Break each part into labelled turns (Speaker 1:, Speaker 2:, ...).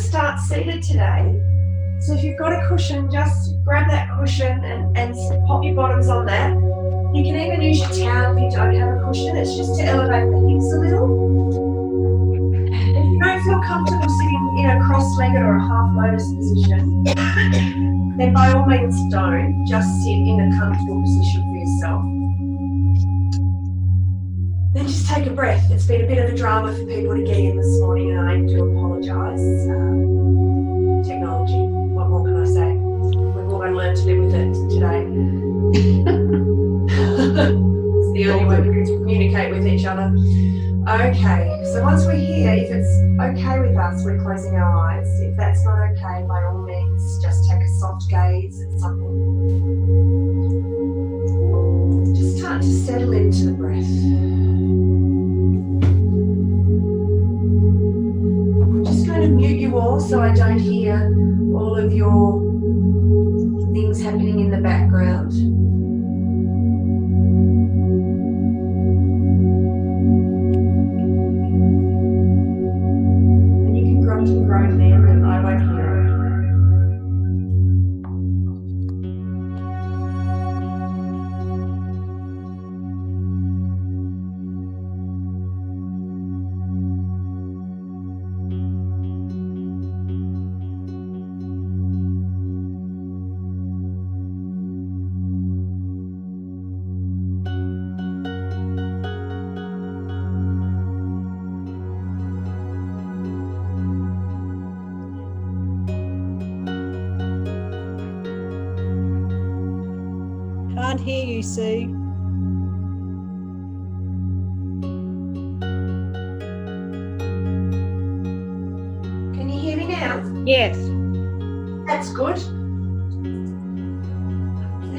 Speaker 1: start seated today. So if you've got a cushion, just grab that cushion and pop your bottoms on that. You can even use your towel if you don't have a cushion. It's just to elevate the hips a little. If you don't feel comfortable sitting in a cross-legged or a half lotus position, then by all means don't. Just sit in a comfortable position for yourself. Then just take a breath. It's been a bit of a drama for people to get in this morning, and I do apologise. Technology, what more can I say? We've all got to learn to live with it today. It's the only way we can communicate with each other. Okay, so once we're here, if it's okay with us, we're closing our eyes. If that's not okay, by all means, just take a soft gaze at something. Just start to settle into the breath. I'm just going to mute you all so I don't hear all of your things happening in the background. Grown there and I won't hear it.
Speaker 2: Can't hear you, Sue.
Speaker 1: Can you hear me now?
Speaker 2: Yes.
Speaker 1: That's good.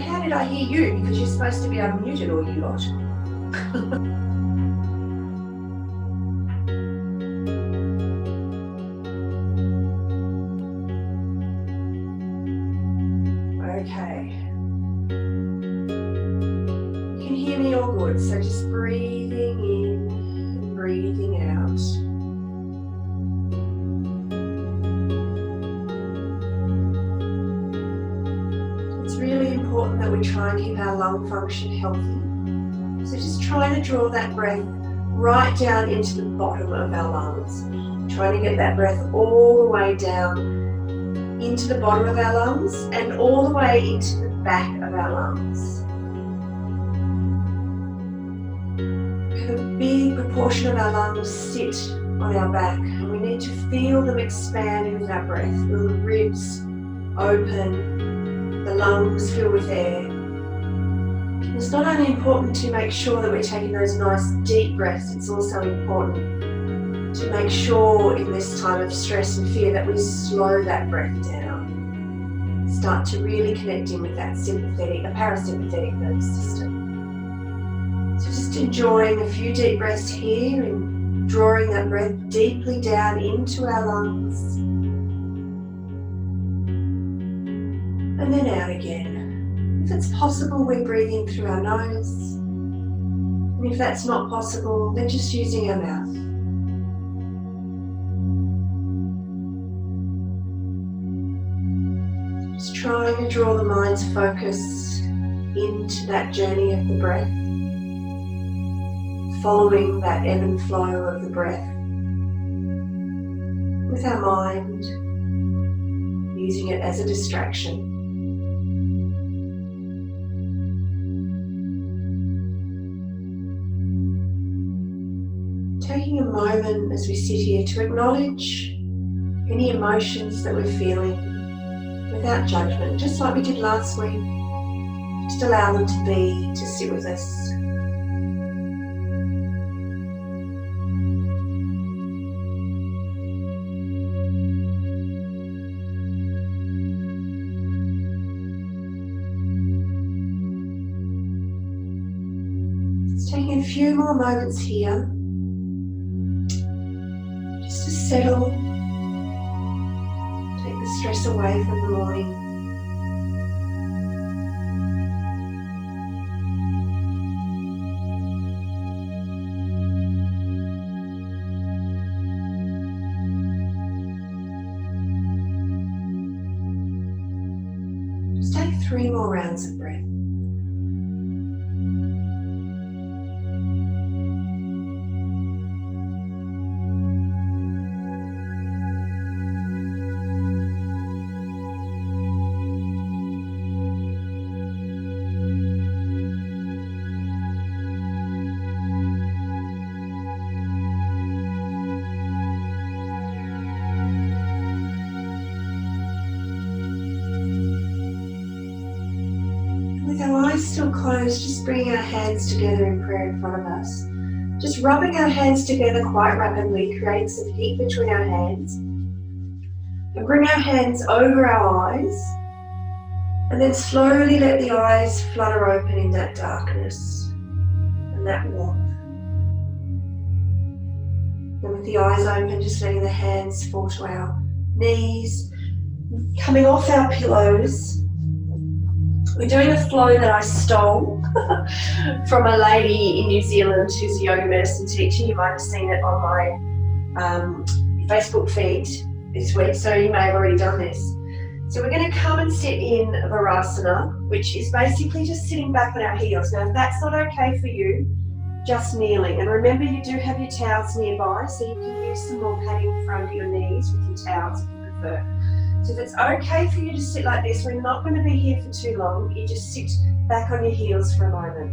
Speaker 1: How did I hear you? Because you're supposed to be unmuted, or you lot. Okay. You can hear me all good, so just breathing in and breathing out. It's really important that we try and keep our lung function healthy. So just trying to draw that breath right down into the bottom of our lungs. Trying to get that breath all the way down into the bottom of our lungs and all the way into the back of our lungs. A big proportion of our lungs sit on our back, and we need to feel them expand with our breath. Feel the ribs open, the lungs fill with air. It's not only important to make sure that we're taking those nice deep breaths, it's also important to make sure in this time of stress and fear that we slow that breath down. Start to really connect in with that parasympathetic nervous system. So just enjoying a few deep breaths here and drawing that breath deeply down into our lungs. And then out again. If it's possible, we're breathing through our nose. And if that's not possible, then just using our mouth. Just trying to draw the mind's focus into that journey of the breath. Following that ebb and flow of the breath with our mind, using it as a distraction. Taking a moment as we sit here to acknowledge any emotions that we're feeling without judgment, just like we did last week. Just allow them to be, to sit with us. Taking a few more moments here, just to settle, take the stress away from the morning. 3 more rounds of breath. With our eyes still closed, just bringing our hands together in prayer in front of us. Just rubbing our hands together quite rapidly, creating some heat between our hands. And bring our hands over our eyes. And then slowly let the eyes flutter open in that darkness and that warmth. And with the eyes open, just letting the hands fall to our knees, coming off our pillows. We're doing a flow that I stole from a lady in New Zealand who's a yoga medicine teacher. You might have seen it on my Facebook feed this week, so you may have already done this. So we're going to come and sit in Virasana, which is basically just sitting back on our heels. Now, if that's not okay for you, just kneeling. And remember, you do have your towels nearby, so you can use some more padding in front of your knees with your towels if you prefer. So if it's okay for you to sit like this, we're not going to be here for too long. You just sit back on your heels for a moment,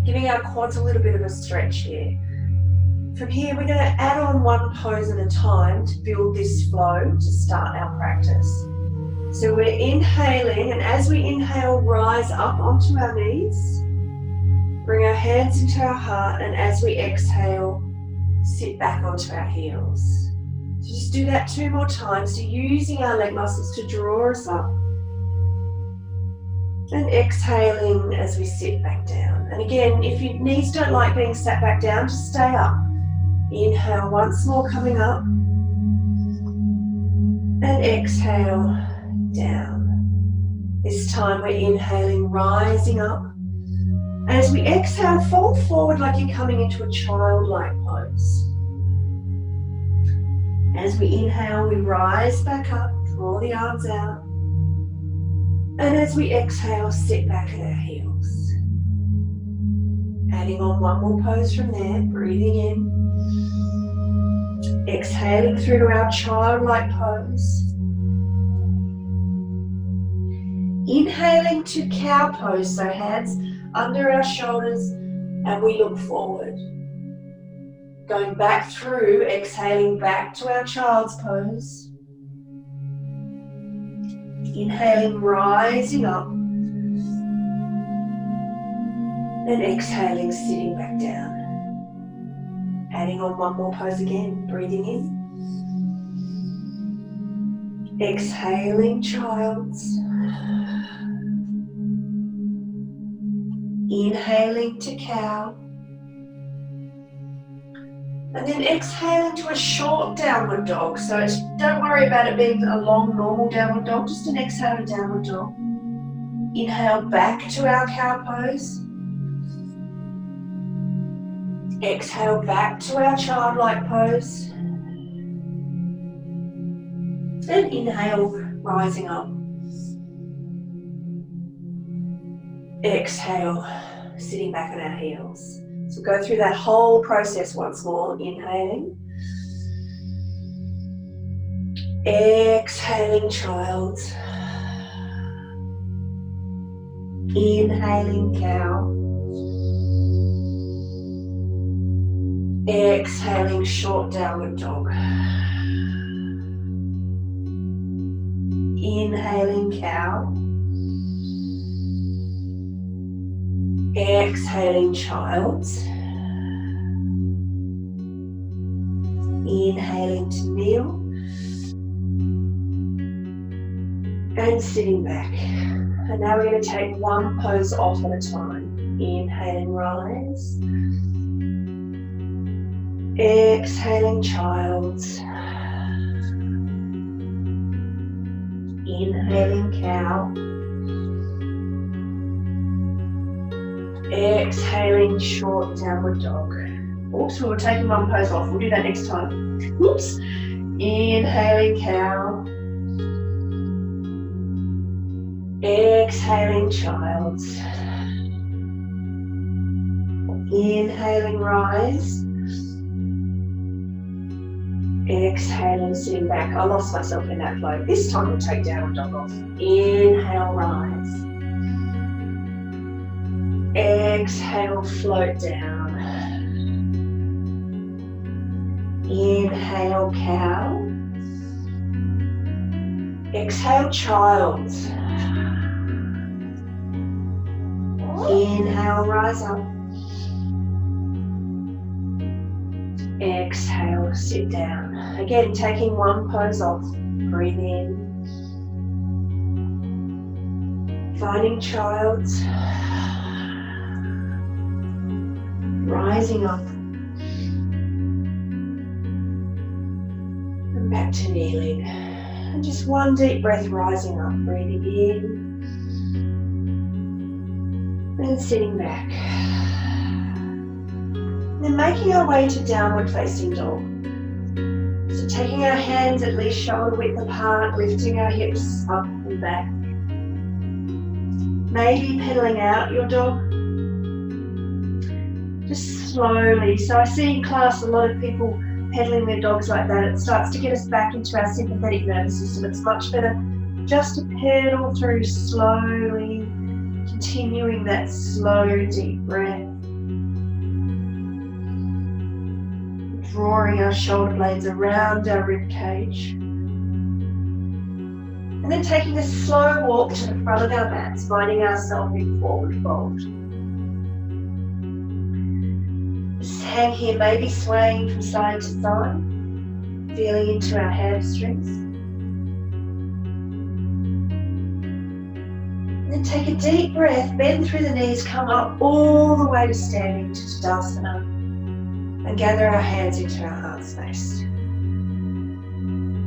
Speaker 1: giving our quads a little bit of a stretch here. From here, we're going to add on one pose at a time to build this flow to start our practice. So we're inhaling, and as we inhale, rise up onto our knees, bring our hands into our heart, and as we exhale, sit back onto our heels. So just do that 2 more times. So using our leg muscles to draw us up. And exhaling as we sit back down. And again, if your knees don't like being sat back down, just stay up. Inhale once more, coming up. And exhale, down. This time we're inhaling, rising up. As we exhale, fall forward like you're coming into a childlike pose. As we inhale, we rise back up, draw the arms out. And as we exhale, sit back at our heels. Adding on one more pose from there, breathing in. Exhaling through to our childlike pose. Inhaling to cow pose, so hands under our shoulders and we look forward. Going back through, exhaling back to our child's pose. Inhaling, rising up. And exhaling, sitting back down. Adding on one more pose again, breathing in. Exhaling, child's. Inhaling to cow. And then exhaling to a short downward dog. So don't worry about it being a long, normal downward dog, just an exhale to downward dog. Inhale back to our cow pose. Exhale back to our childlike pose. And inhale, rising up. Exhale, sitting back on our heels. So go through that whole process once more. Inhaling. Exhaling, child. Inhaling, cow. Exhaling, short downward dog. Inhaling, cow. Exhaling, child. Inhaling to kneel. And sitting back. And now we're going to take one pose off at a time. Inhaling, rise. Exhaling, child. Inhaling, cow. Exhaling, short downward dog. Oops, we're taking one pose off. We'll do that next time. Oops. Inhaling, cow. Exhaling child's. Inhaling rise. Exhaling sitting back. I lost myself in that flow. This time we'll take downward dog off. Inhale, rise. Exhale, float down. Inhale, cow. Exhale, child. Inhale, rise up. Exhale, sit down. Again, taking one pose off. Breathe in. Finding child's. Rising up. And back to kneeling. And just one deep breath rising up. Breathing in. And sitting back. Then making our way to downward facing dog. So taking our hands at least shoulder width apart, lifting our hips up and back. Maybe pedaling out your dog. Just slowly. So I see in class a lot of people pedaling their dogs like that. It starts to get us back into our sympathetic nervous system. It's much better just to pedal through slowly, continuing that slow, deep breath. Drawing our shoulder blades around our rib cage. And then taking a slow walk to the front of our mats, finding ourselves in forward fold. Just hang here, maybe swaying from side to side, feeling into our hamstrings. And then take a deep breath, bend through the knees, come up all the way to standing to Tadasana. And gather our hands into our heart space.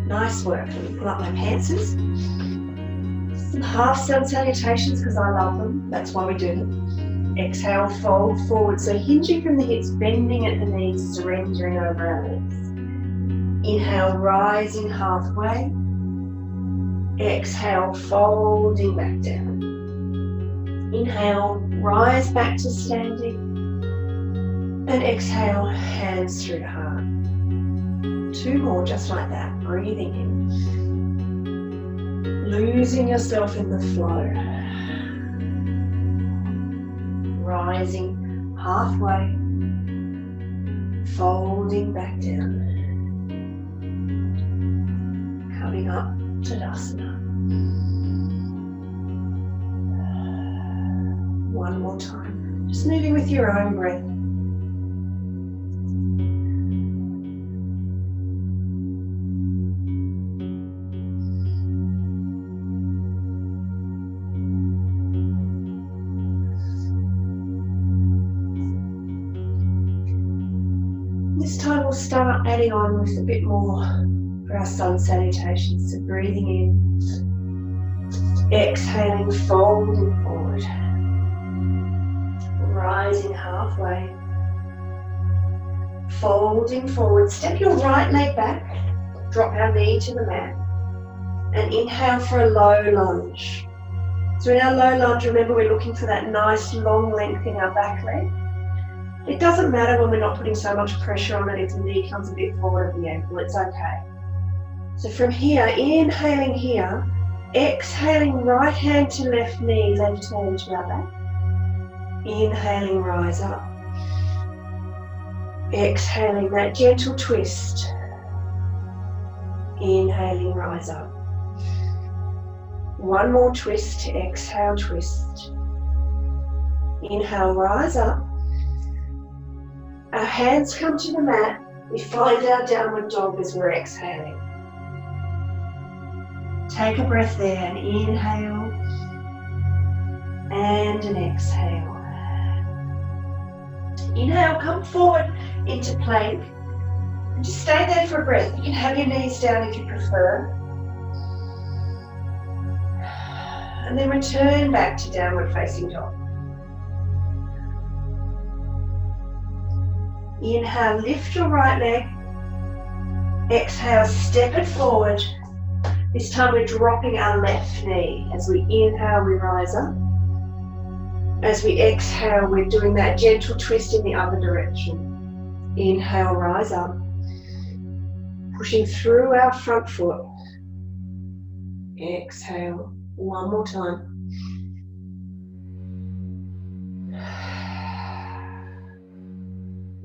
Speaker 1: Nice work. Let me pull up my pantsers. Some half sun salutations because I love them. That's why we do them. Exhale, fold forward. So hinging from the hips, bending at the knees, surrendering over our legs. Inhale, rising halfway. Exhale, folding back down. Inhale, rise back to standing. And exhale, hands through the heart. Two more just like that. Breathing in. Losing yourself in the flow. Rising halfway. Folding back down. Coming up to Tadasana. One more time. Just moving with your own breath. This time we'll start adding on with a bit more for our sun salutations. So breathing in, exhaling, folding forward, rising halfway, folding forward. Step your right leg back, drop our knee to the mat, and inhale for a low lunge. So in our low lunge, remember we're looking for that nice long length in our back leg. It doesn't matter when we're not putting so much pressure on it if the knee comes a bit forward of the ankle, it's okay. So from here, inhaling here, exhaling right hand to left knee, left hand to our back. Inhaling, rise up. Exhaling that gentle twist. Inhaling, rise up. One more twist, exhale, twist. Inhale, rise up. Our hands come to the mat. We find our downward dog as we're exhaling. Take a breath there, an inhale and an exhale. Inhale, come forward into plank. And just stay there for a breath. You can have your knees down if you prefer. And then return back to downward facing dog. Inhale, lift your right leg. Exhale, step it forward. This time we're dropping our left knee. As we inhale, we rise up. As we exhale, we're doing that gentle twist in the other direction. Inhale, rise up. Pushing through our front foot. Exhale, one more time.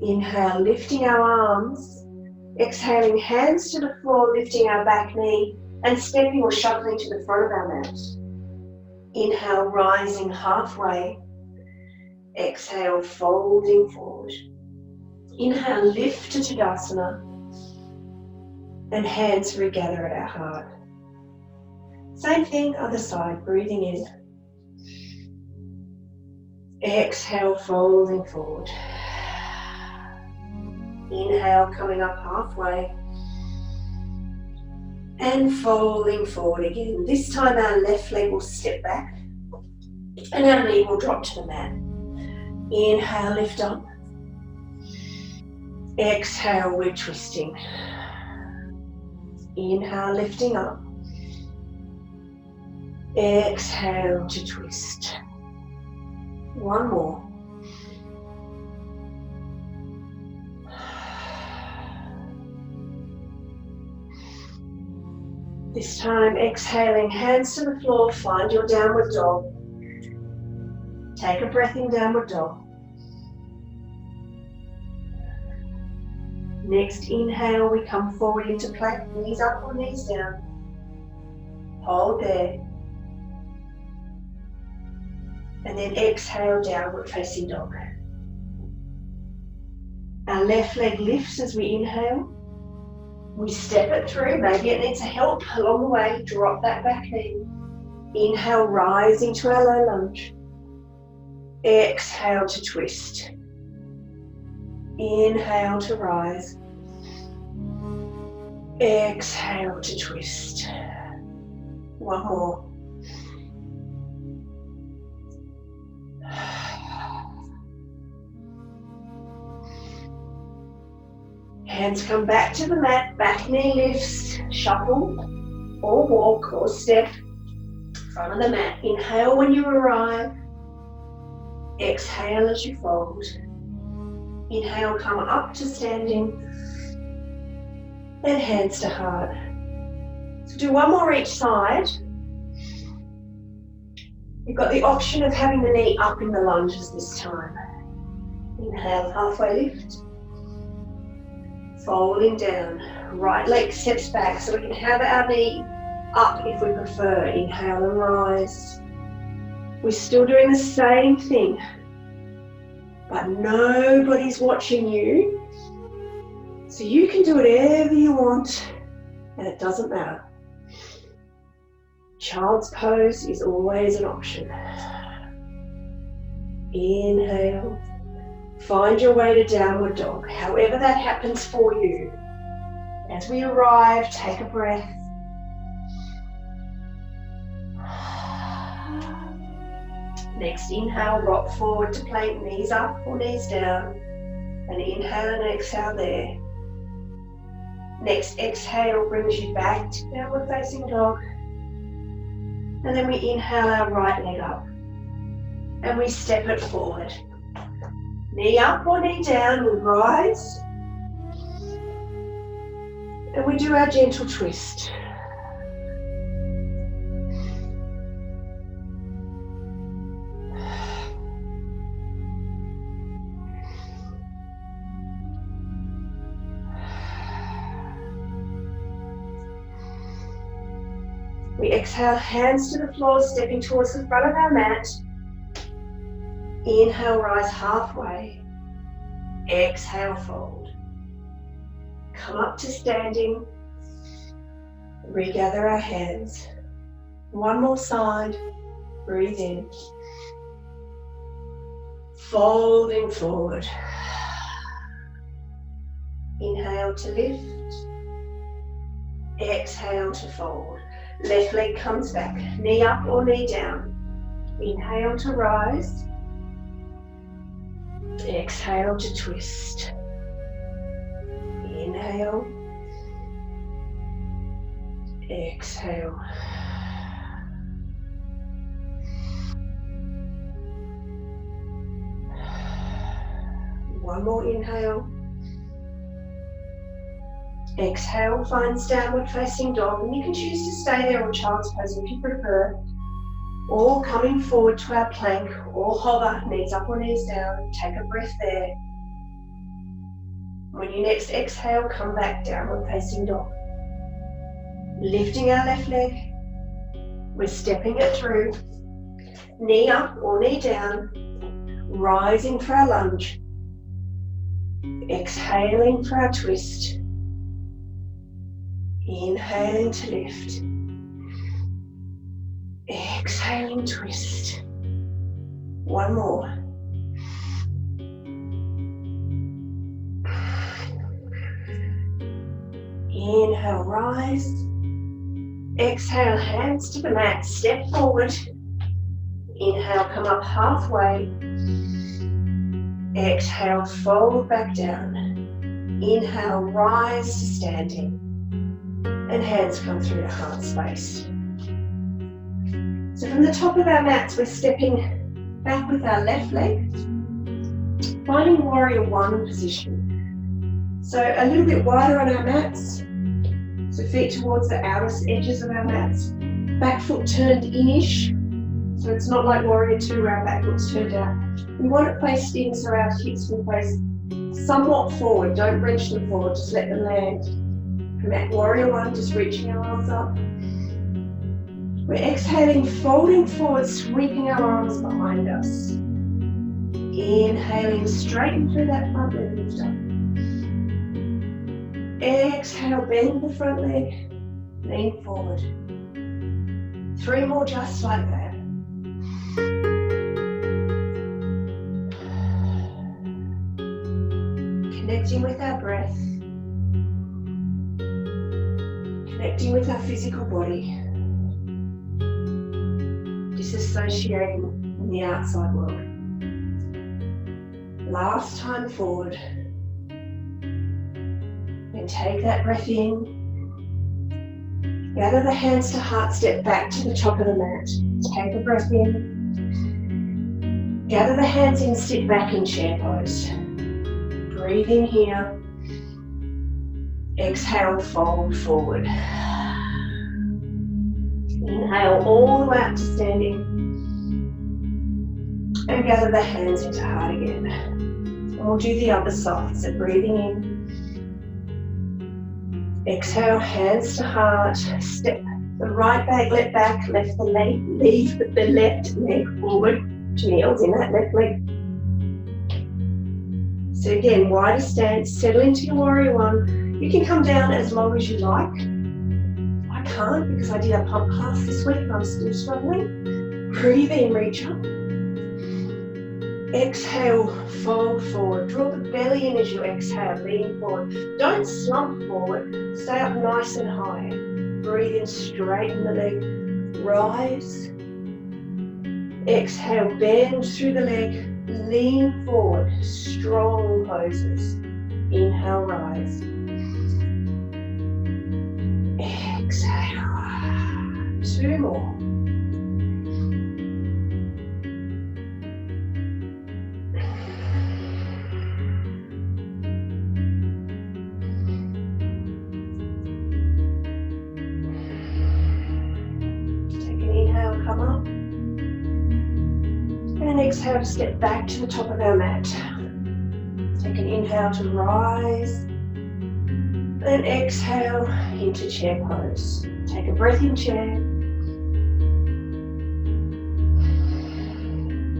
Speaker 1: Inhale, lifting our arms. Exhaling, hands to the floor, lifting our back knee and stepping or shuffling to the front of our mat. Inhale, rising halfway. Exhale, folding forward. Inhale, lift to Tadasana. And hands regather at our heart. Same thing, other side, breathing in. Exhale, folding forward. Inhale, coming up halfway. And folding forward again. This time our left leg will step back and our knee will drop to the mat. Inhale, lift up. Exhale, we're twisting. Inhale, lifting up. Exhale to twist. One more. This time, exhaling, hands to the floor, find your downward dog. Take a breath in downward dog. Next inhale, we come forward into plank, knees up or knees down. Hold there. And then exhale, downward facing dog. Our left leg lifts as we inhale. We step it through, maybe it needs a help along the way, drop that back knee. Inhale, rising to our low lunge. Exhale to twist. Inhale to rise. Exhale to twist. One more. Hands come back to the mat, back knee lifts, shuffle or walk or step, front of the mat. Inhale when you arrive, exhale as you fold. Inhale, come up to standing, and hands to heart. So do one more each side. You've got the option of having the knee up in the lunges this time. Inhale, halfway lift. Folding down, right leg steps back so we can have our knee up if we prefer. Inhale and rise. We're still doing the same thing, but nobody's watching you. So you can do whatever you want and it doesn't matter. Child's pose is always an option. Inhale. Find your way to downward dog, however that happens for you. As we arrive, take a breath. Next inhale, rock forward to plank, knees up or knees down. And inhale and exhale there. Next exhale brings you back to downward facing dog. And then we inhale our right leg up. And we step it forward. Knee up or knee down, we rise. And we do our gentle twist. We exhale, hands to the floor, stepping towards the front of our mat. Inhale, rise halfway. Exhale, fold. Come up to standing. Regather our hands. One more side. Breathe in. Folding forward. Inhale to lift. Exhale to fold. Left leg comes back. Knee up or knee down. Inhale to rise. Exhale to twist. Inhale. Exhale. One more inhale. Exhale, finds downward facing dog, and you can choose to stay there or child's pose if you prefer, or coming forward to our plank, or hover, knees up or knees down. Take a breath there. When you next exhale, come back downward facing dog. Lifting our left leg, we're stepping it through, knee up or knee down, rising for our lunge, exhaling for our twist, inhaling to lift, exhaling twist. One more. Inhale, rise. Exhale, hands to the mat, step forward. Inhale, come up halfway. Exhale, fold back down. Inhale, rise to standing. And hands come through to heart space. So from the top of our mats, we're stepping back with our left leg, finding warrior one position. So a little bit wider on our mats. So feet towards the outer edges of our mats. Back foot turned in-ish. So it's not like warrior two where our back foot's turned out. We want it faced in so our hips will face somewhat forward. Don't wrench them forward, just let them land. From that warrior one, just reaching our arms up. We're exhaling, folding forward, sweeping our arms behind us. Inhaling, straighten through that front leg, lift up. Exhale, bend the front leg, lean forward. 3 more just like that. Connecting with our breath. Connecting with our physical body. Disassociating from the outside world. Last time forward. And take that breath in. Gather the hands to heart, step back to the top of the mat. Take a breath in. Gather the hands in, sit back in chair pose. Breathe in here. Exhale, fold forward. Inhale all the way up to standing. And gather the hands into heart again. And we'll do the other side. So breathing in. Exhale, hands to heart. Step the right leg back, lift the leg, leave the left leg forward. Kneels in that left leg. So again, wider stance, settle into your warrior one. You can come down as long as you like. I can't because I did a pump class this week and I'm still struggling. Breathe in, reach up. Exhale, fold forward. Draw the belly in as you exhale, lean forward. Don't slump forward. Stay up nice and high. Breathe in, straighten the leg. Rise. Exhale, bend through the leg. Lean forward. Strong poses. Inhale, rise. Exhale. 2 more. Come up. And exhale to step back to the top of our mat. Take an inhale to rise. And exhale into chair pose. Take a breath in chair. And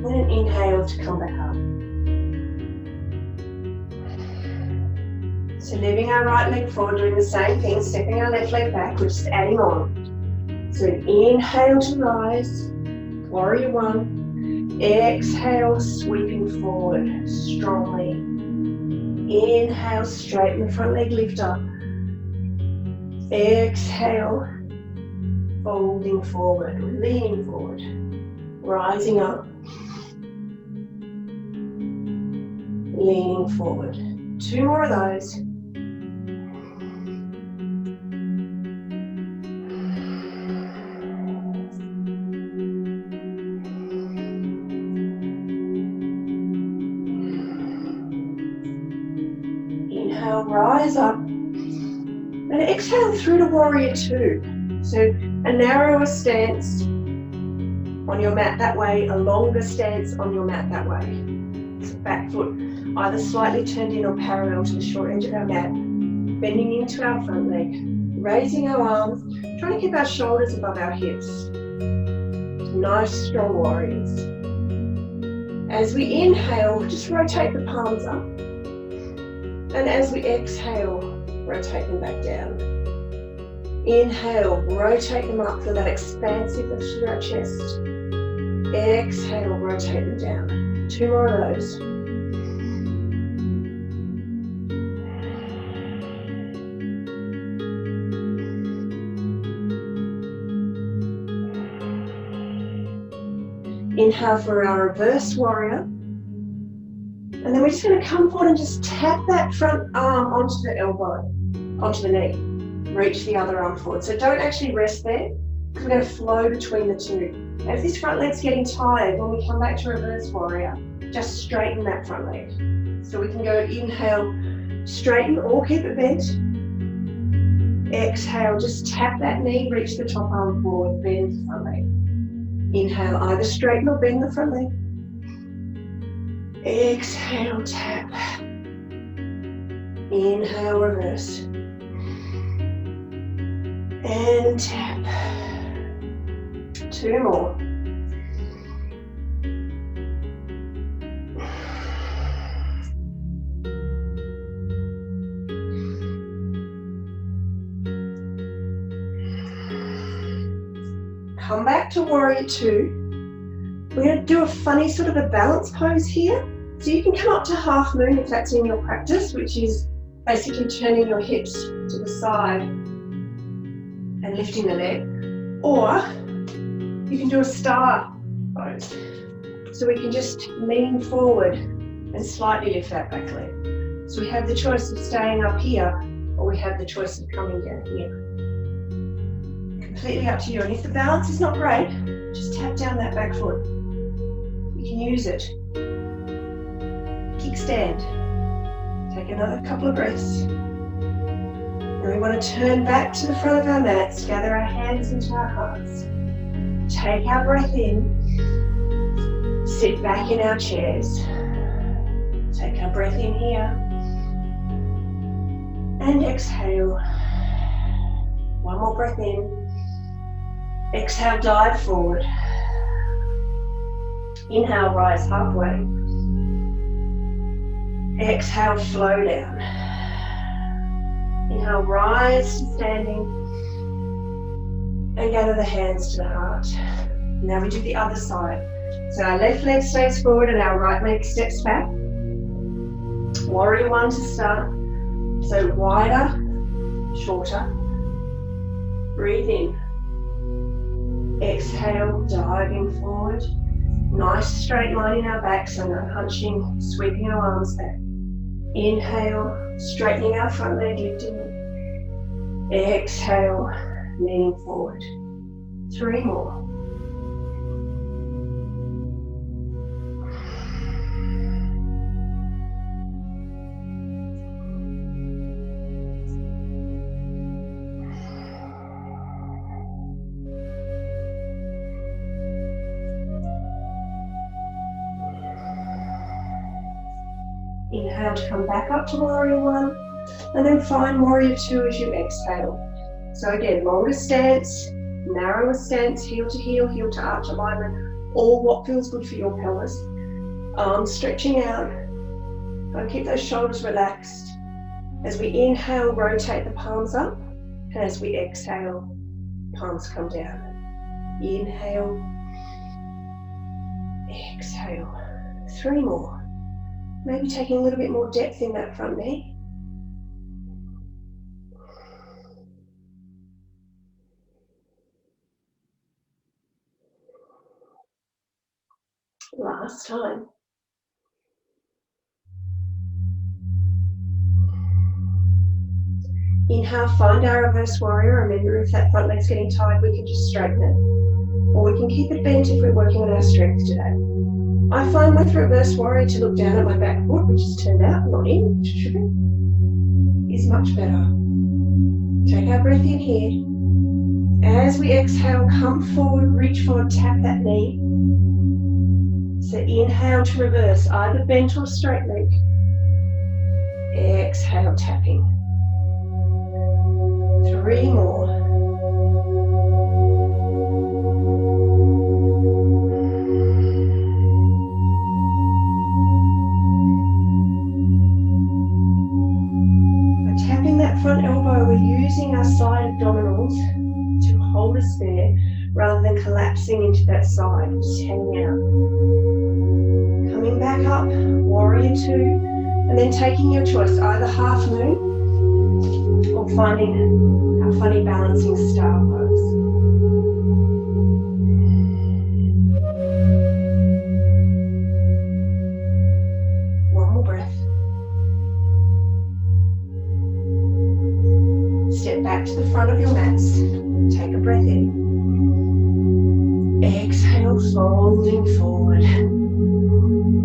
Speaker 1: an inhale to come back up. So moving our right leg forward, doing the same thing, stepping our left leg back, we're just adding on. So inhale to rise, warrior one. Exhale, sweeping forward strongly. Inhale, straighten the front leg, lift up. Exhale, folding forward, leaning forward, rising up. Leaning forward. 2 more of those. rise up and exhale through to warrior two. So a narrower stance on your mat that way, a longer stance on your mat that way. So back foot either slightly turned in or parallel to the short edge of our mat, bending into our front leg, raising our arms, trying to keep our shoulders above our hips. Nice strong warriors. As we inhale, just rotate the palms up. And as we exhale, rotate them back down. Inhale, rotate them up, feel that expansive lift through our chest. Exhale, rotate them down. 2 more of those. Inhale for our reverse warrior. And then we're just going to come forward and just tap that front arm onto the elbow, onto the knee. Reach the other arm forward. So don't actually rest there, because we're going to flow between the two. And if this front leg's getting tired, when we come back to reverse warrior, just straighten that front leg. So we can go inhale, straighten or keep it bent. Exhale, just tap that knee, reach the top arm forward, bend the front leg. Inhale, either straighten or bend the front leg. Exhale, tap. Inhale, reverse. And tap. 2 more. Come back to warrior two. We're going to do a funny sort of a balance pose here. So you can come up to half moon if that's in your practice, which is basically turning your hips to the side and lifting the leg. Or you can do a star pose. So we can just lean forward and slightly lift that back leg. So we have the choice of staying up here, or we have the choice of coming down here. Completely up to you. And if the balance is not great, just tap down that back foot. You can use it. Kickstand. Take another couple of breaths. And we want to turn back to the front of our mats, gather our hands into our hearts. Take our breath in. Sit back in our chairs. Take our breath in here. And exhale. One more breath in. Exhale, dive forward. Inhale, rise halfway. Exhale, flow down. Inhale, rise to standing. And gather the hands to the heart. Now we do the other side. So our left leg stays forward and our right leg steps back. Warrior one to start. So wider, shorter. Breathe in. Exhale, diving forward. Nice straight line in our back, so no hunching, sweeping our arms back. Inhale, straightening our front leg, lifting it. Exhale, leaning forward. 3 more. Inhale to come back up to warrior one, and then find warrior two as you exhale. So again, longer stance, narrower stance, heel to arch alignment, all what feels good for your pelvis. Arms stretching out. Gotta keep those shoulders relaxed. As we inhale, rotate the palms up, and as we exhale, palms come down. Inhale, exhale. 3 more. Maybe taking a little bit more depth in that front knee. Last time. Inhale, find our reverse warrior. Remember, if that front leg's getting tired, we can just straighten it. Or we can keep it bent if we're working on our strength today. I find with reverse warrior to look down at my back foot, which is turned out, not in, which should be, is much better. Take our breath in here. As we exhale, come forward, reach forward, tap that knee. So inhale to reverse, either bent or straight leg. Exhale, tapping. 3 more. By tapping that front elbow, we're using our side abdominals to hold us there rather than collapsing into that side, just hanging out. Coming back up, warrior 2, and then taking your choice, either half moon or finding our funny balancing star pose. One more breath. Step back to the front of your mats. Take a breath in. Exhale, folding forward.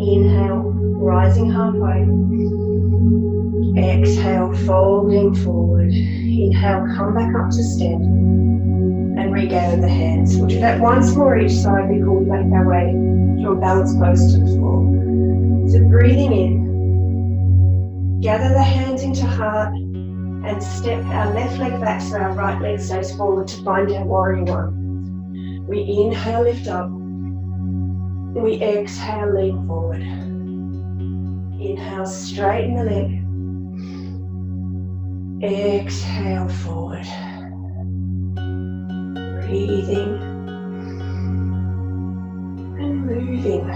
Speaker 1: Inhale, rising halfway. Exhale, folding forward. Inhale, come back up to stand. And regather the hands. We'll do that once more each side before we make our way to a balanced pose to the floor. So breathing in. Gather the hands into heart. And step our left leg back so our right leg stays forward to find our warrior 1. We inhale, lift up. We exhale, lean forward. Inhale, straighten the leg. Exhale, forward. Breathing and moving.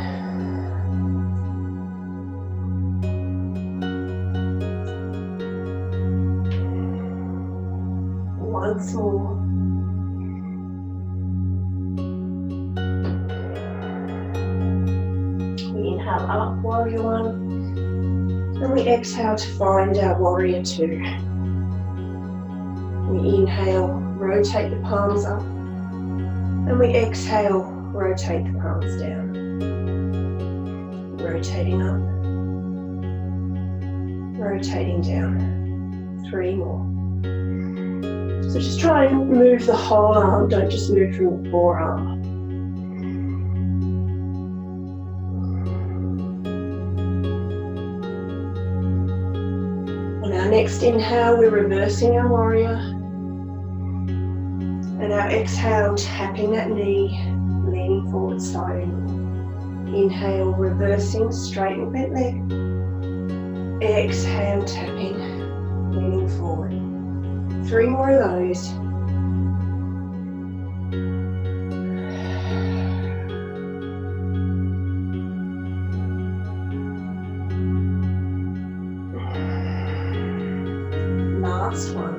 Speaker 1: Once more. We inhale up, warrior 1, and we exhale to find our warrior 2. We inhale, rotate the palms up, and we exhale, rotate the palms down. Rotating up, rotating down. 3 more. So just try and move the whole arm, don't just move from the forearm. On our next inhale, we're reversing our warrior. And our exhale, tapping that knee, leaning forward, side. Inhale, reversing, straight and bent leg. Exhale, tapping, leaning forward. 3 more of those. Last one.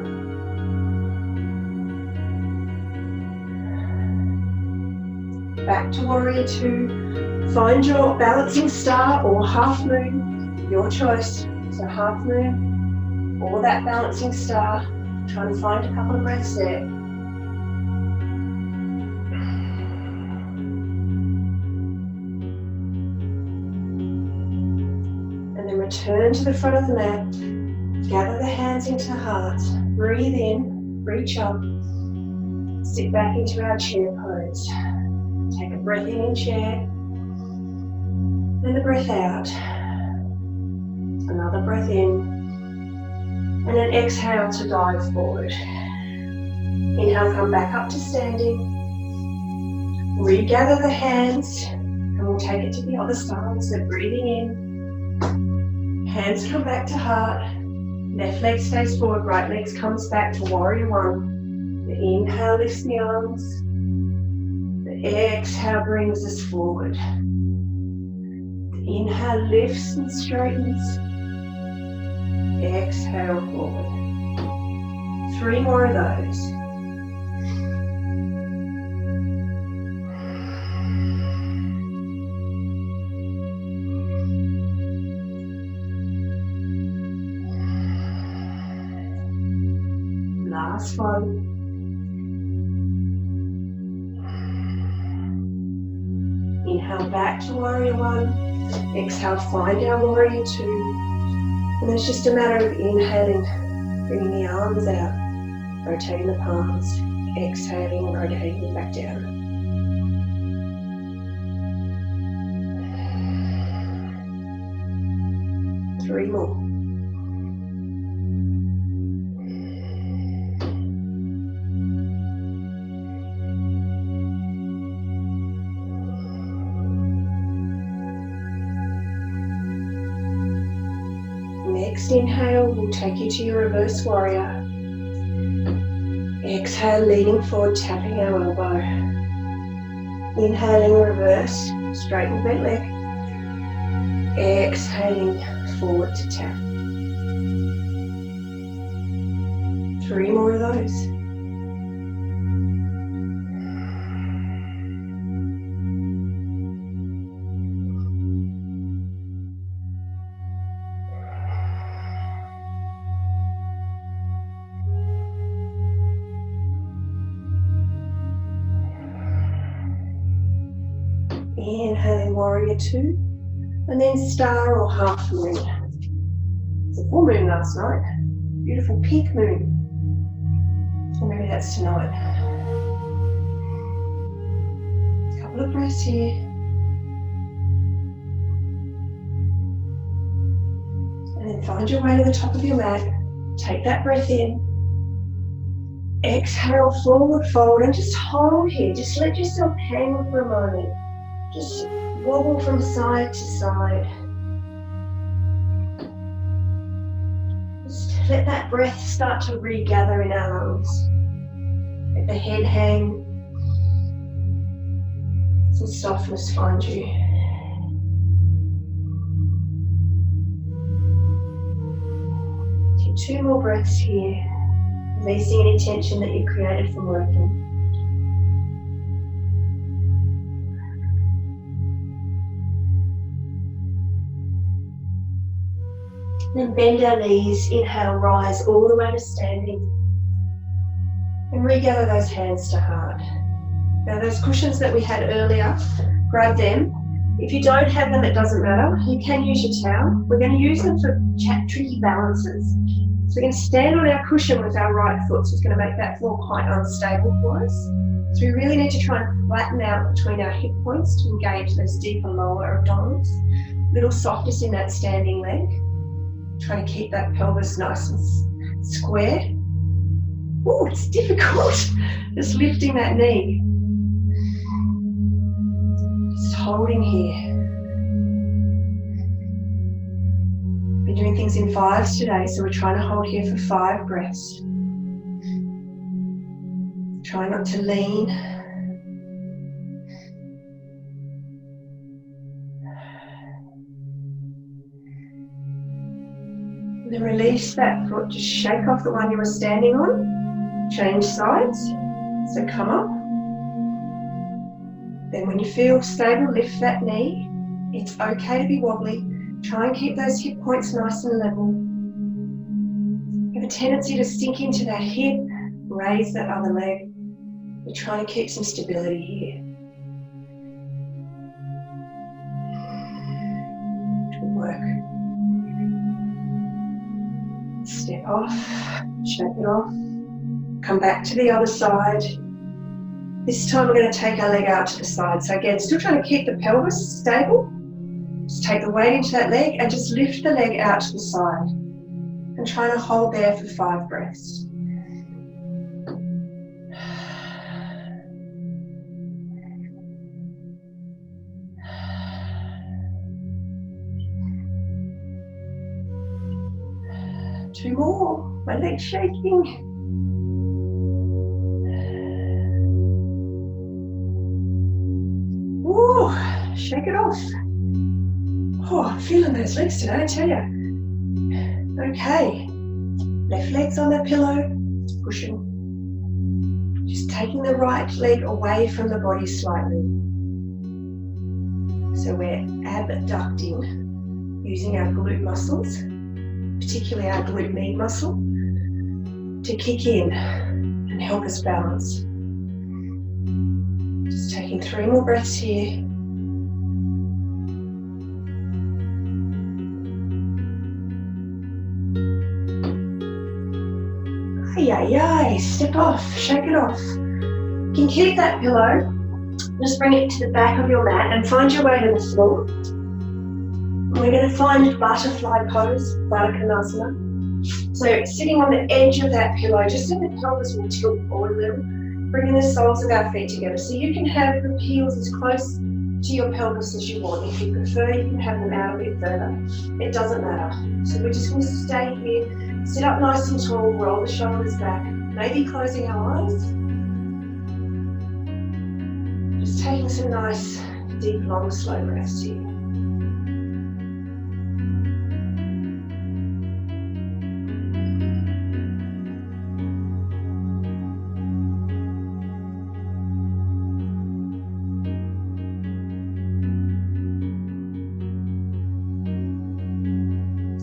Speaker 1: Back to warrior 2. Find your balancing star or half moon, your choice. So half moon or that balancing star. Try and find a couple of breaths there. And then return to the front of the mat. Gather the hands into heart. Breathe in, reach up. Sit back into our chair pose. Take a breath in chair. And a breath out. Another breath in. And then exhale to dive forward. Inhale, come back up to standing. Regather the hands, and we'll take it to the other side. So breathing in. Hands come back to heart. Left leg stays forward, right leg comes back to warrior 1. The inhale lifts the arms. The exhale brings us forward. The inhale lifts and straightens. Exhale forward. 3 more of those. Last one. Inhale back to warrior 1. Exhale, find our warrior 2. And it's just a matter of inhaling Bringing the arms out, rotating the palms, exhaling, rotating them back down. Three more. Next inhale will take you to your reverse warrior. Exhale, leaning forward, tapping our elbow. Inhaling, reverse, straighten bent leg. Exhaling, forward to tap. 3 more of those. Inhaling, warrior 2, and then star or half moon. It's a full moon last night. Beautiful pink moon. Or maybe that's tonight. A couple of breaths here. And then find your way to the top of your mat. Take that breath in. Exhale, forward fold, and just hold here. Just let yourself hang for a moment. Just wobble from side to side. Just let that breath start to regather in our lungs. Let the head hang. Some softness find you. Take 2 more breaths here, releasing any tension that you created from working. Then bend our knees, inhale, rise all the way to standing. And regather those hands to heart. Now those cushions that we had earlier, grab them. If you don't have them, it doesn't matter. You can use your towel. We're going to use them for tricky balances. So we're going to stand on our cushion with our right foot, so it's going to make that floor quite unstable for us. So we really need to try and flatten out between our hip points to engage those deeper lower abdominals. Little softness in that standing leg. Trying to keep that pelvis nice and square. Oh, it's difficult. Just lifting that knee. Just holding here. Been doing things in 5s today, so we're trying to hold here for 5 breaths. Try not to lean. Then release that foot, just shake off the one you were standing on, change sides, so come up. Then when you feel stable, lift that knee. It's okay to be wobbly. Try and keep those hip points nice and level. You have a tendency to sink into that hip, raise that other leg. We're trying to keep some stability here. Good work. Step off, shake it off, come back to the other side. This time we're going to take our leg out to the side. So again, still trying to keep the pelvis stable. Just take the weight into that leg and just lift the leg out to the side. And try to hold there for 5 breaths. Two more. My leg's shaking. Ooh, shake it off. Oh, I'm feeling those legs today, I tell you. Okay. Left leg's on the pillow, pushing. Just taking the right leg away from the body slightly. So we're abducting, using our glute muscles, particularly our glute med muscle, to kick in and help us balance. Just taking 3 more breaths here. Yay, step off, shake it off. You can keep that pillow, just bring it to the back of your mat and find your way to the floor. We're going to find butterfly pose, Baddha Konasana. So sitting on the edge of that pillow, just so the pelvis will tilt forward a little, bringing the soles of our feet together. So you can have the heels as close to your pelvis as you want. If you prefer, you can have them out a bit further. It doesn't matter. So we're just going to stay here, sit up nice and tall, roll the shoulders back, maybe closing our eyes. Just taking some nice, deep, long, slow breaths here.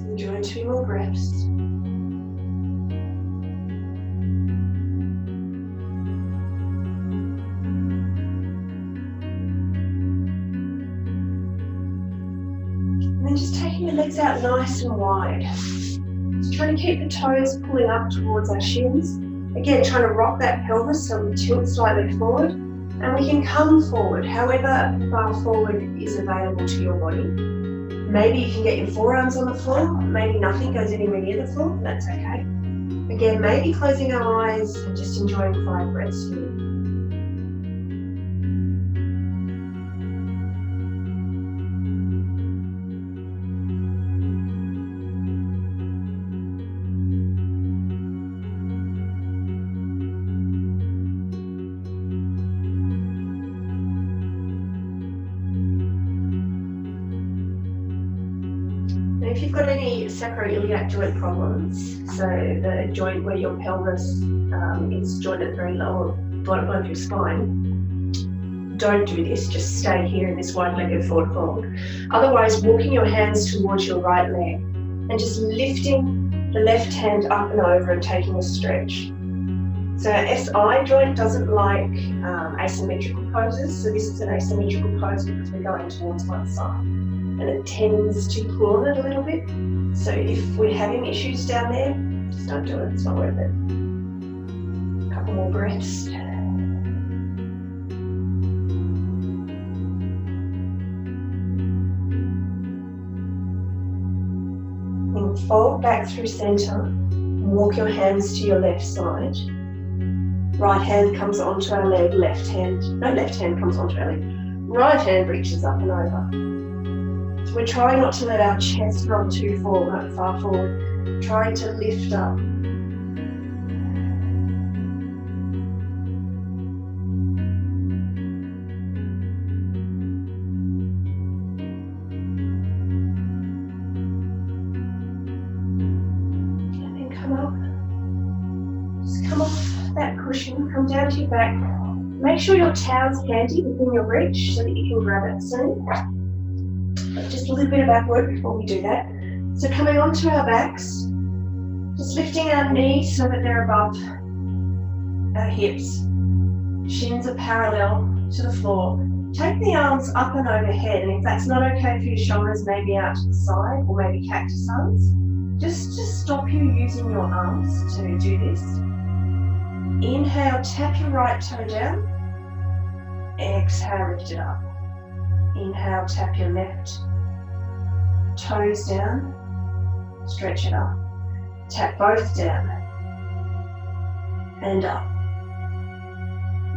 Speaker 1: Enjoy 2 more breaths. And then just taking the legs out nice and wide. Just trying to keep the toes pulling up towards our shins. Again, trying to rock that pelvis so we tilt slightly forward. And we can come forward, however far forward is available to your body. Maybe you can get your forearms on the floor, maybe nothing goes anywhere near the floor, that's okay. Again, maybe closing our eyes and just enjoying 5 breaths here. If you've got any sacroiliac joint problems, so the joint where your pelvis is jointed very low above your spine, don't do this, just stay here in this wide-legged forward fold. Otherwise, walking your hands towards your right leg and just lifting the left hand up and over and taking a stretch. So our SI joint doesn't like asymmetrical poses, so this is an asymmetrical pose because we're going towards one side. And it tends to pull on it a little bit. So if we're having issues down there, just don't do it, it's not worth it. A couple more breaths. And fold back through center, walk your hands to your left side. Right hand comes onto our leg, left hand comes onto our leg. Right hand reaches up and over. We're trying not to let our chest roll too far forward, trying to lift up. And then come up. Just come off that cushion, come down to your back. Make sure your towel's handy within your reach so that you can grab it soon. Just a little bit of back work before we do that. So coming onto our backs, just lifting our knees so that they're above our hips. Shins are parallel to the floor. Take the arms up and overhead, and if that's not okay for your shoulders, maybe out to the side or maybe cactus arms. Just stop you using your arms to do this. Inhale, tap your right toe down. Exhale, lift it up. Inhale, tap your left toes down, stretch it up. Tap both down and up.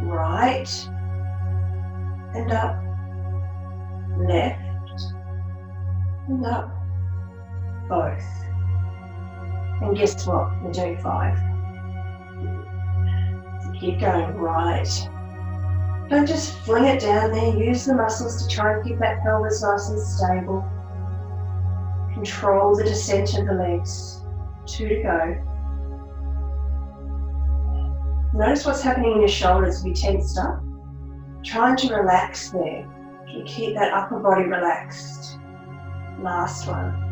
Speaker 1: Right and up. Left and up. Both. And guess what? We're doing 5. So keep going. Right. Don't just fling it down there. Use the muscles to try and keep that pelvis nice and stable. Control the descent of the legs. 2 to go. Notice what's happening in your shoulders. Be tensed up. Trying to relax there. You keep that upper body relaxed. Last one.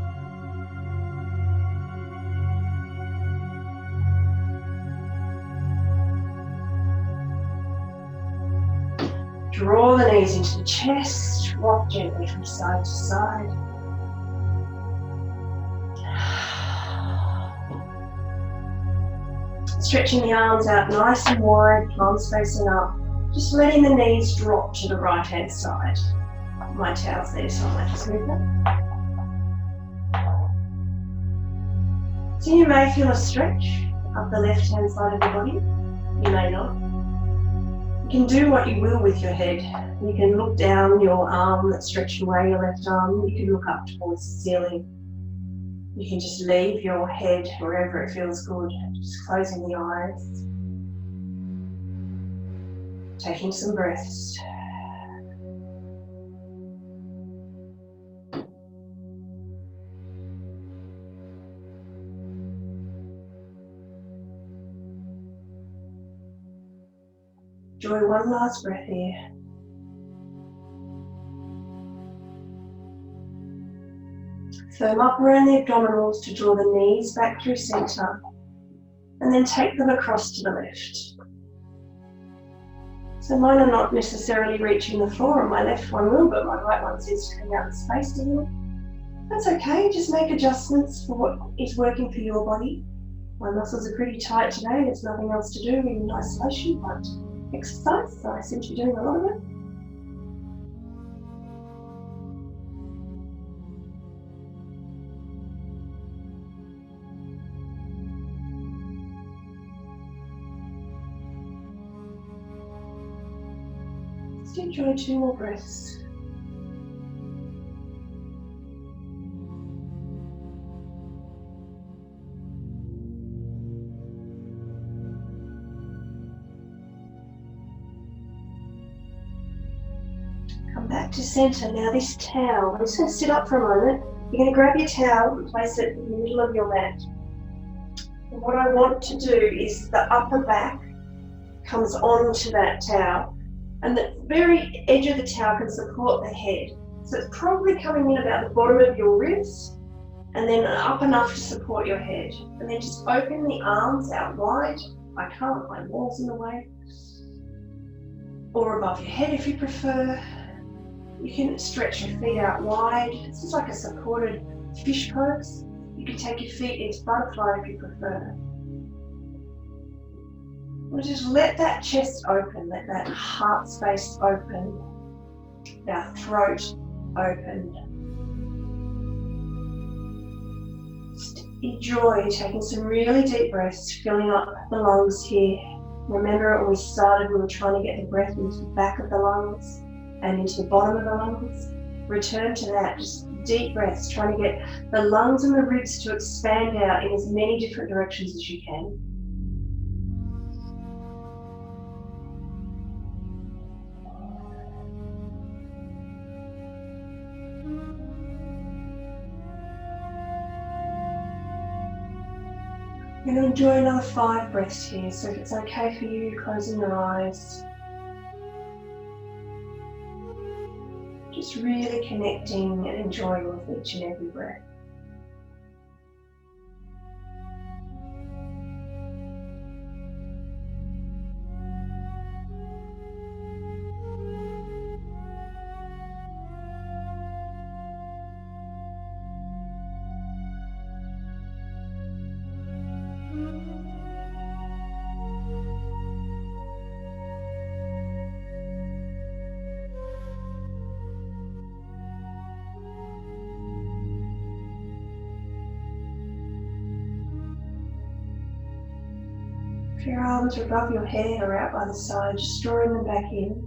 Speaker 1: Draw the knees into the chest, rock gently from side to side. Stretching the arms out nice and wide, palms facing up. Just letting the knees drop to the right hand side. My towel's there, so I might just move that. So you may feel a stretch up the left hand side of the body. You may not. You can do what you will with your head. You can look down your arm that's stretched away, your left arm. You can look up towards the ceiling. You can just leave your head wherever it feels good, just closing the eyes. Taking some breaths. Enjoy one last breath here. Firm up around the abdominals to draw the knees back through center, and then take them across to the left. So mine are not necessarily reaching the floor on my left one will, but my right one seems to come out of space a little. That's okay, just make adjustments for what is working for your body. My muscles are pretty tight today, there's nothing else to do in isolation but exercise, so I seem to be doing a lot of it. Just enjoy 2 more breaths. Come back to center. Now this towel, I'm just going to sit up for a moment. You're going to grab your towel and place it in the middle of your mat. And what I want to do is the upper back comes onto that towel. And the very edge of the towel can support the head. So it's probably coming in about the bottom of your ribs and then up enough to support your head. And then just open the arms out wide. I can't, my wall's in the way. Or above your head if you prefer. You can stretch your feet out wide. This is like a supported fish pose. You can take your feet into butterfly if you prefer. We'll just let that chest open, let that heart space open, our throat open. Just enjoy taking some really deep breaths, filling up the lungs here. Remember when we started, we were trying to get the breath into the back of the lungs and into the bottom of the lungs. Return to that, just deep breaths, trying to get the lungs and the ribs to expand out in as many different directions as you can. You're going to enjoy another 5 breaths here, so if it's okay for you, closing your eyes. Just really connecting and enjoying with each and every breath. If your arms are above your head or out by the side, just drawing them back in.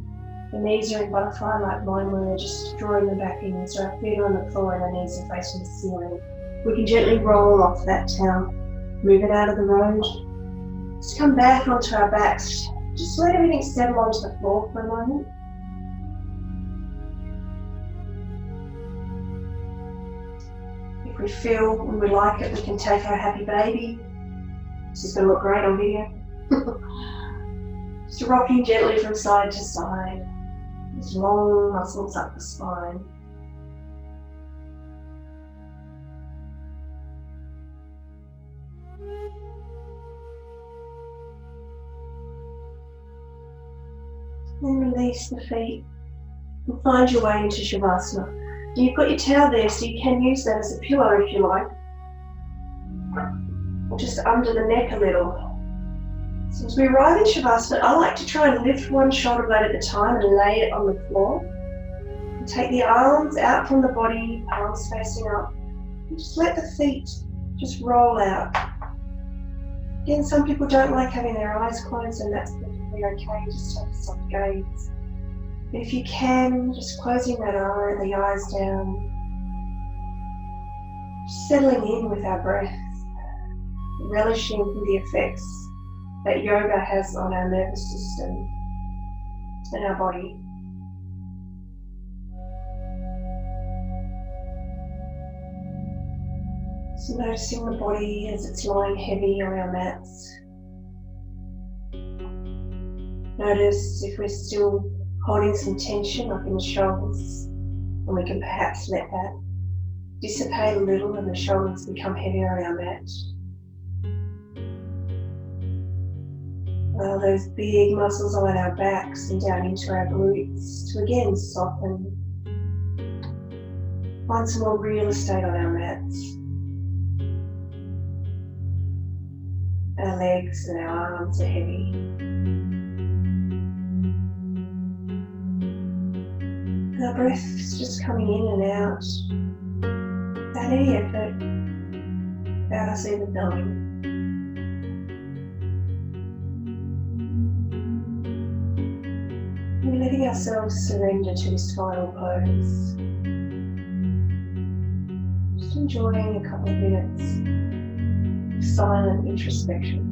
Speaker 1: The knees are in butterfly like mine were, just drawing them back in. So our feet are on the floor and our knees are facing the ceiling. We can gently roll off that towel, move it out of the road. Just come back onto our backs. Just let everything settle onto the floor for a moment. If we feel and we like it, we can take our happy baby. This is going to look great on video. Just rocking gently from side to side. Just long muscles up the spine. Then release the feet and find your way into Shavasana. And you've got your towel there, so you can use that as a pillow if you like. Or just under the neck a little. So as we arrive in Shavasana, I like to try and lift one shoulder blade at a time and lay it on the floor. And take the arms out from the body, arms facing up. And just let the feet just roll out. Again, some people don't like having their eyes closed, and that's perfectly okay. Just have a soft gaze. But if you can, just closing the eyes down, just settling in with our breath, relishing the effects that yoga has on our nervous system and our body. So noticing the body as it's lying heavy on our mats. Notice if we're still holding some tension up in the shoulders, and we can perhaps let that dissipate a little and the shoulders become heavier on our mat. Allow those big muscles on our backs and down into our glutes to again soften. Find some more real estate on our mats. Our legs and our arms are heavy. And our breath is just coming in and out without any effort, without us even knowing. We're letting ourselves surrender to this final pose. Just enjoying a couple of minutes of silent introspection.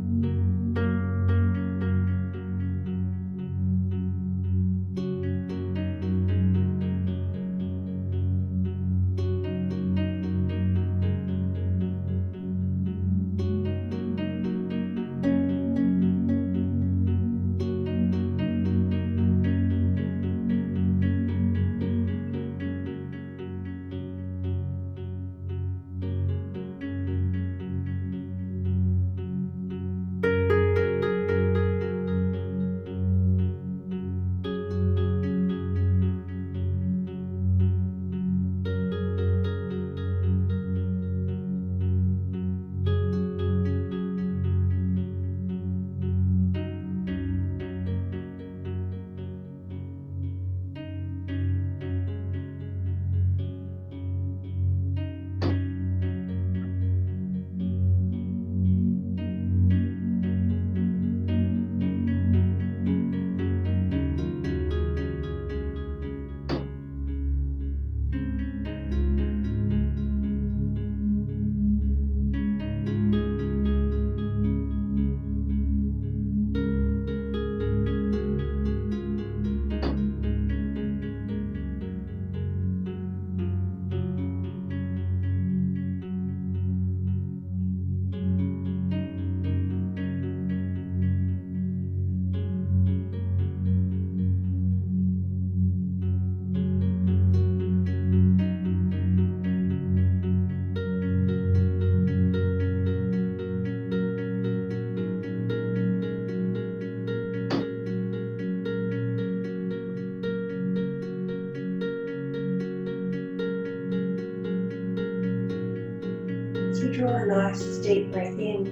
Speaker 1: So draw a nice deep breath in,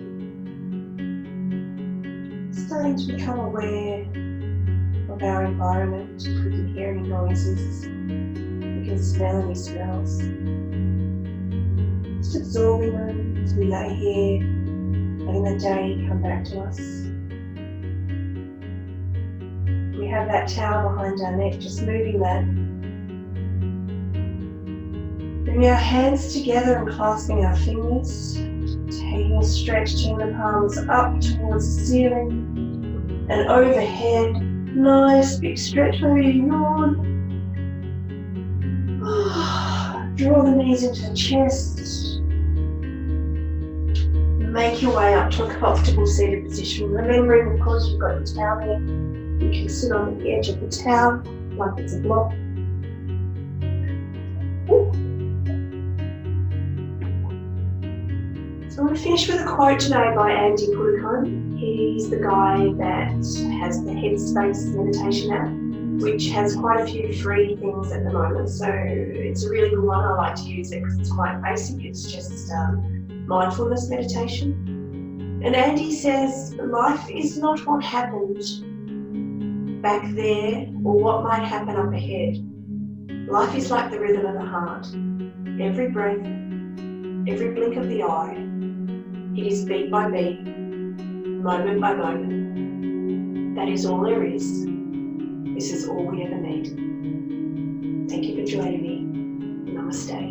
Speaker 1: starting to become aware of our environment. We can hear any noises, we can smell any smells. Just absorbing them as we lay here, letting the day come back to us. We have that towel behind our neck, just moving that. Bring our hands together and clasping our fingers, taking a stretch, turn the palms up towards the ceiling and overhead. Nice big stretch, maybe yawn. Draw the knees into the chest. Make your way up to a comfortable seated position. Remembering, of course, you've got the towel there. You can sit on the edge of the towel like it's a block. So I'm going to finish with a quote today by Andy Puddicombe. He's the guy that has the Headspace meditation app, which has quite a few free things at the moment. So it's a really good one. I like to use it because it's quite basic. It's just mindfulness meditation. And Andy says, life is not what happened back there or what might happen up ahead. Life is like the rhythm of the heart. Every breath, every blink of the eye, it is beat by beat, moment by moment. That is all there is. This is all we ever need. Thank you for joining me. Namaste.